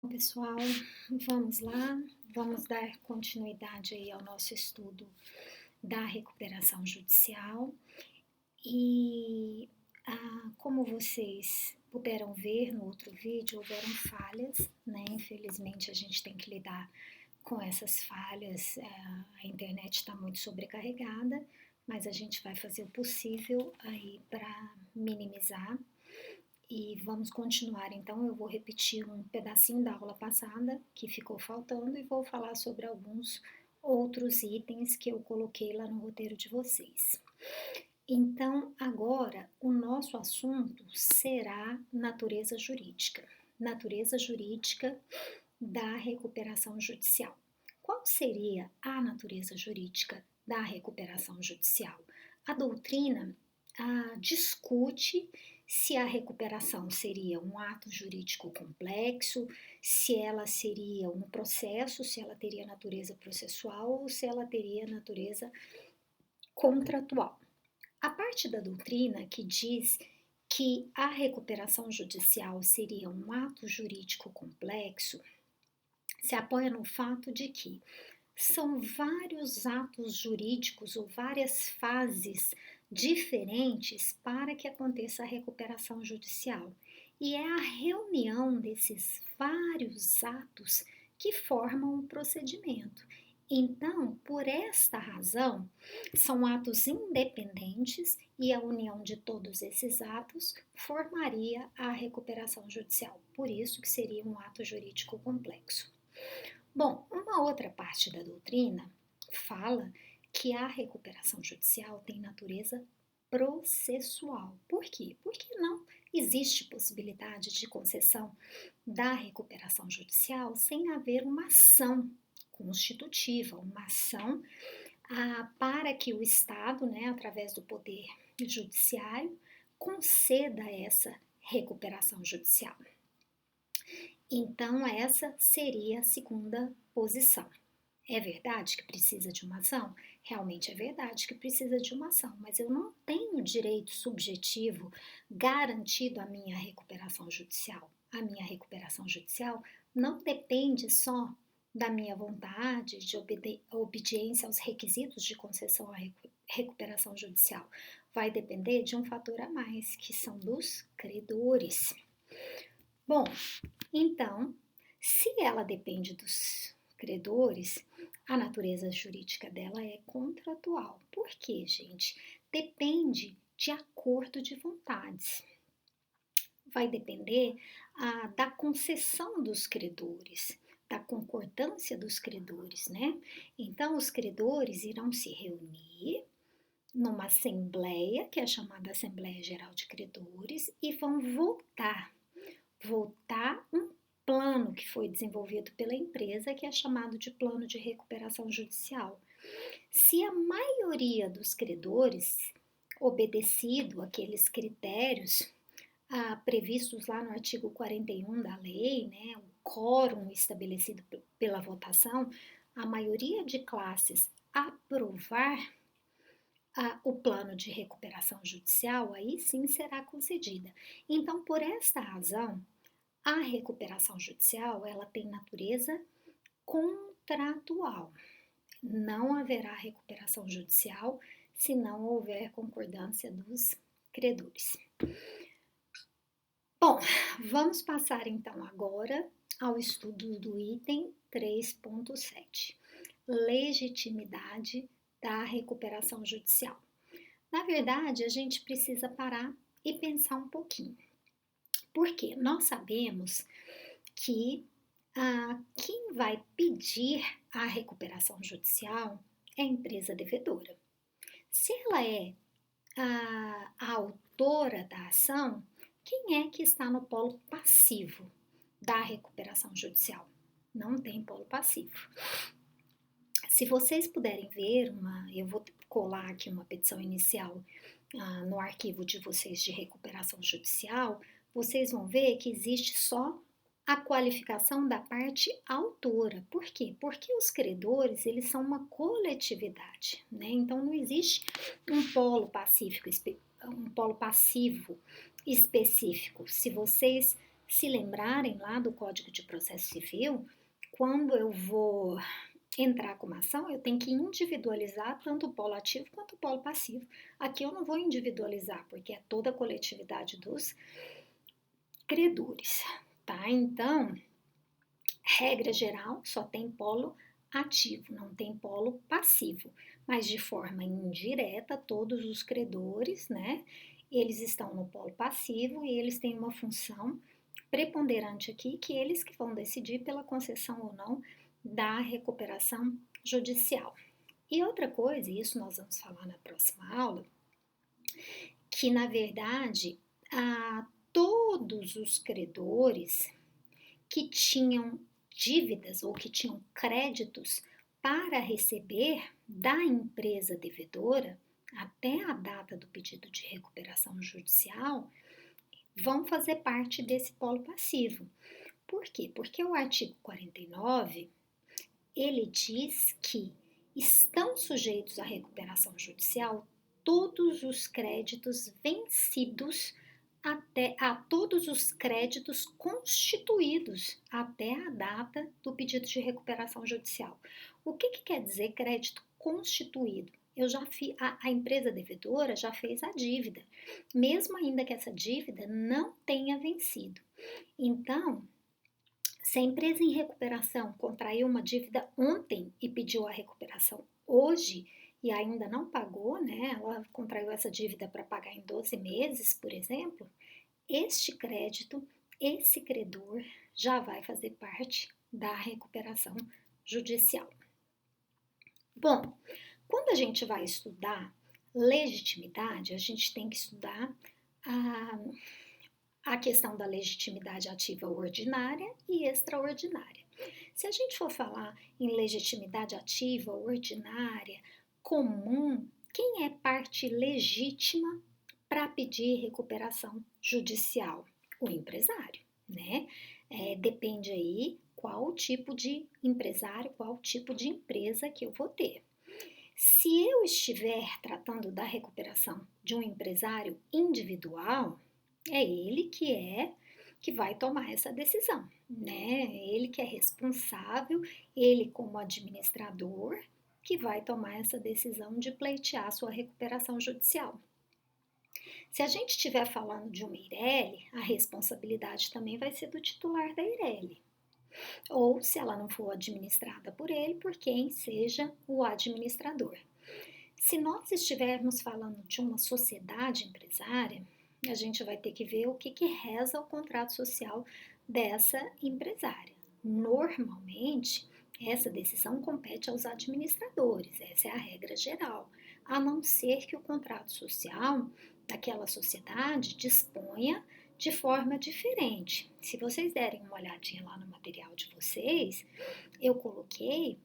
Pessoal, vamos lá, vamos dar continuidade aí ao nosso estudo da recuperação judicial e como vocês puderam ver no outro vídeo, houveram falhas, né? Infelizmente a gente tem que lidar com essas falhas, a internet está muito sobrecarregada, mas a gente vai fazer o possível aí para minimizar. E vamos continuar, então eu vou repetir um pedacinho da aula passada que ficou faltando e vou falar sobre alguns outros itens que eu coloquei lá no roteiro de vocês. Então, agora o nosso assunto será natureza jurídica da recuperação judicial. Qual seria a natureza jurídica da recuperação judicial? A doutrina discute se a recuperação seria um ato jurídico complexo, se ela seria um processo, se ela teria natureza processual ou se ela teria natureza contratual. A parte da doutrina que diz que a recuperação judicial seria um ato jurídico complexo se apoia no fato de que são vários atos jurídicos ou várias fases diferentes para que aconteça a recuperação judicial. E é a reunião desses vários atos que formam o procedimento. Então, por esta razão, são atos independentes e a união de todos esses atos formaria a recuperação judicial. Por isso que seria um ato jurídico complexo. Bom, uma outra parte da doutrina fala que a recuperação judicial tem natureza processual. Por quê? Porque não existe possibilidade de concessão da recuperação judicial sem haver uma ação constitutiva, uma ação para que o Estado, né, através do poder judiciário, conceda essa recuperação judicial. Então, essa seria a segunda posição. É verdade que precisa de uma ação? Realmente é verdade que precisa de uma ação, mas eu não tenho direito subjetivo garantido à minha recuperação judicial. A minha recuperação judicial não depende só da minha vontade de obediência aos requisitos de concessão à recuperação judicial. Vai depender de um fator a mais, que são dos credores. Bom, então, se ela depende dos credores, a natureza jurídica dela é contratual. Por quê, gente? Depende de acordo de vontades. Vai depender da concessão dos credores, da concordância dos credores, né? Então, os credores irão se reunir numa assembleia, que é chamada Assembleia Geral de Credores, e vão votar um plano que foi desenvolvido pela empresa, que é chamado de plano de recuperação judicial. Se a maioria dos credores obedecido aqueles critérios previstos lá no artigo 41 da lei, né, o quórum estabelecido pela votação, a maioria de classes aprovar o plano de recuperação judicial, aí sim será concedida. Então, por esta razão, a recuperação judicial ela tem natureza contratual. Não haverá recuperação judicial se não houver concordância dos credores. Bom, vamos passar então agora ao estudo do item 3.7, legitimidade da recuperação judicial. Na verdade, a gente precisa parar e pensar um pouquinho. Porque nós sabemos que quem vai pedir a recuperação judicial é a empresa devedora. Se ela é a autora da ação, quem é que está no polo passivo da recuperação judicial? Não tem polo passivo. Se vocês puderem ver, eu vou colar aqui uma petição inicial no arquivo de vocês de recuperação judicial, vocês vão ver que existe só a qualificação da parte autora. Por quê? Porque os credores, eles são uma coletividade, né? Então, não existe um polo passivo específico. Se vocês se lembrarem lá do Código de Processo Civil, quando eu vou entrar com uma ação, eu tenho que individualizar tanto o polo ativo quanto o polo passivo. Aqui eu não vou individualizar, porque é toda a coletividade dos credores, tá? Então, regra geral, só tem polo ativo, não tem polo passivo, mas de forma indireta, todos os credores, né, eles estão no polo passivo e eles têm uma função preponderante aqui, que eles que vão decidir pela concessão ou não da recuperação judicial. E outra coisa, e isso nós vamos falar na próxima aula, que na verdade, todos os credores que tinham dívidas ou que tinham créditos para receber da empresa devedora até a data do pedido de recuperação judicial vão fazer parte desse polo passivo. Por quê? Porque o artigo 49, ele diz que estão sujeitos à recuperação judicial todos os créditos vencidos até a todos os créditos constituídos até a data do pedido de recuperação judicial. O que quer dizer crédito constituído? A empresa devedora já fez a dívida, mesmo ainda que essa dívida não tenha vencido. Então, se a empresa em recuperação contraiu uma dívida ontem e pediu a recuperação hoje e ainda não pagou, né? Ela contraiu essa dívida para pagar em 12 meses, por exemplo, este crédito, esse credor já vai fazer parte da recuperação judicial. Bom, quando a gente vai estudar legitimidade, a gente tem que estudar a questão da legitimidade ativa ordinária e extraordinária. Se a gente for falar em legitimidade ativa, ordinária, comum, quem é parte legítima para pedir recuperação judicial? O empresário, né? Depende aí qual tipo de empresário, qual tipo de empresa que eu vou ter. Se eu estiver tratando da recuperação de um empresário individual, é ele que vai tomar essa decisão, né? Ele que é responsável, ele como administrador, que vai tomar essa decisão de pleitear sua recuperação judicial. Se a gente estiver falando de uma Eireli, a responsabilidade também vai ser do titular da Eireli. Ou, se ela não for administrada por ele, por quem seja o administrador. Se nós estivermos falando de uma sociedade empresária, a gente vai ter que ver o que reza o contrato social dessa empresária. Normalmente, essa decisão compete aos administradores, essa é a regra geral, a não ser que o contrato social daquela sociedade disponha de forma diferente. Se vocês derem uma olhadinha lá no material de vocês, eu coloquei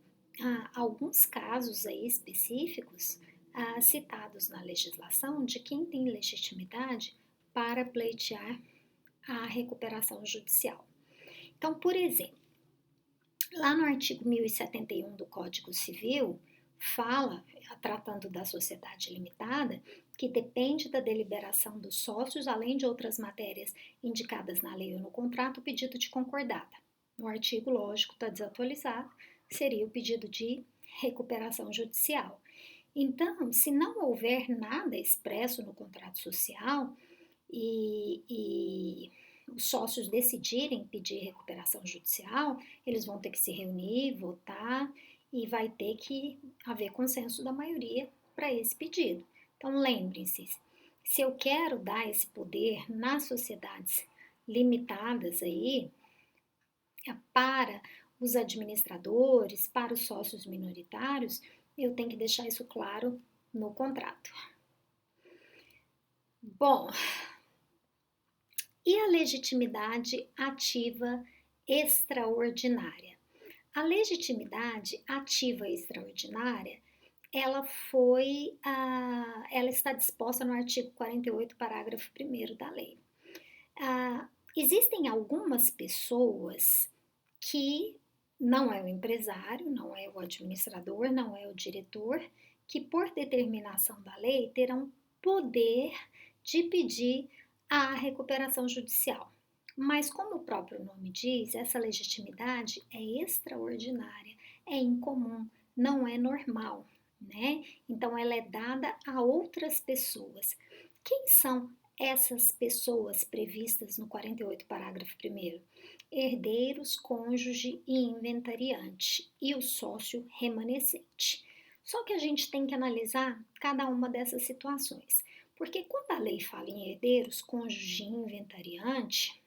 alguns casos aí específicos citados na legislação de quem tem legitimidade para pleitear a recuperação judicial. Então, por exemplo, lá no artigo 1071 do Código Civil, fala, tratando da sociedade limitada, que depende da deliberação dos sócios, além de outras matérias indicadas na lei ou no contrato, o pedido de concordata. No artigo, lógico, está desatualizado, seria o pedido de recuperação judicial. Então, se não houver nada expresso no contrato social e os sócios decidirem pedir recuperação judicial, eles vão ter que se reunir, votar e vai ter que haver consenso da maioria para esse pedido. Então, lembrem-se, se eu quero dar esse poder nas sociedades limitadas aí, para os administradores, para os sócios minoritários, eu tenho que deixar isso claro no contrato. Bom, e a legitimidade ativa extraordinária? A legitimidade ativa extraordinária, ela está disposta no artigo 48, parágrafo 1º da lei. Existem algumas pessoas que não é o empresário, não é o administrador, não é o diretor, que por determinação da lei terão poder de pedir a recuperação judicial. Mas, como o próprio nome diz, essa legitimidade é extraordinária, é incomum, não é normal, né? Então, ela é dada a outras pessoas. Quem são essas pessoas previstas no 48, parágrafo 1º? Herdeiros, cônjuge e inventariante, e o sócio remanescente. Só que a gente tem que analisar cada uma dessas situações, porque quando a lei fala em herdeiros, cônjuge e inventariante,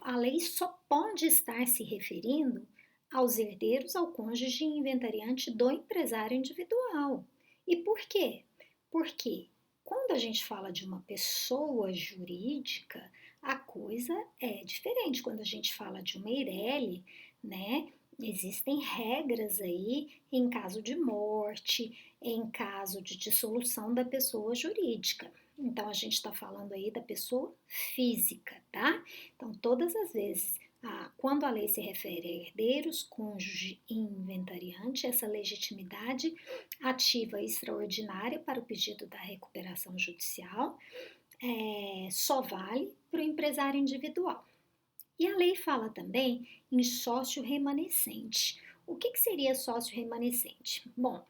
a lei só pode estar se referindo aos herdeiros, ao cônjuge e inventariante do empresário individual. E por quê? Porque quando a gente fala de uma pessoa jurídica, a coisa é diferente. Quando a gente fala de uma Eireli, né? Existem regras aí em caso de morte, em caso de dissolução da pessoa jurídica. Então, a gente está falando aí da pessoa física, tá? Então, todas as vezes, quando a lei se refere a herdeiros, cônjuge e inventariante, essa legitimidade ativa extraordinária para o pedido da recuperação judicial só vale para o empresário individual. E a lei fala também em sócio remanescente. O que seria sócio remanescente? Bom,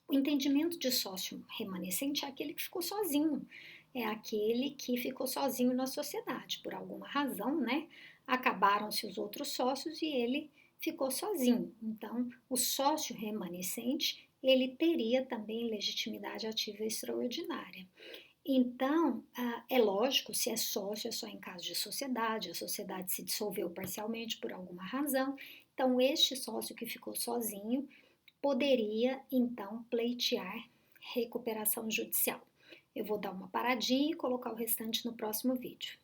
o entendimento de sócio remanescente é aquele que ficou sozinho, é aquele que ficou sozinho na sociedade, por alguma razão, né? Acabaram-se os outros sócios e ele ficou sozinho. Então, o sócio remanescente, ele teria também legitimidade ativa extraordinária. Então, é lógico, se é sócio, é só em caso de sociedade, a sociedade se dissolveu parcialmente por alguma razão. Então, este sócio que ficou sozinho poderia então pleitear recuperação judicial. Eu vou dar uma paradinha e colocar o restante no próximo vídeo.